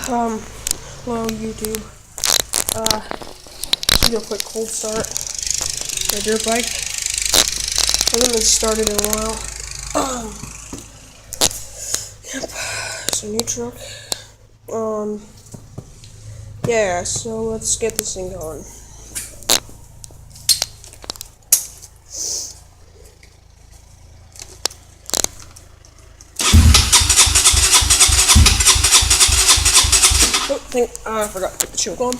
Um, hello YouTube. Just do a quick cold start. My dirt bike. I haven't started in a while. Yep. So new truck. Yeah. So let's get this thing going. Oh, I forgot to put the choke on.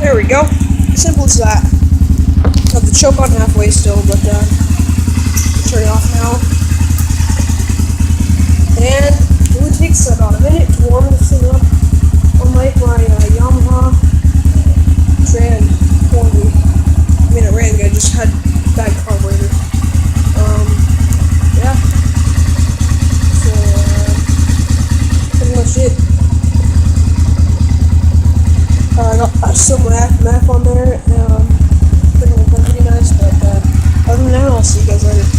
There we go. Simple as that. Got the choke on halfway still, but turn it off now. And it only takes about a minute to warm this thing up. Unlike my Yamaha Tran 40. I mean, it ran good, just had bad carburetor. Yeah. So, pretty much it. I got some map on there, pretty nice, but other than that, I'll see you guys later.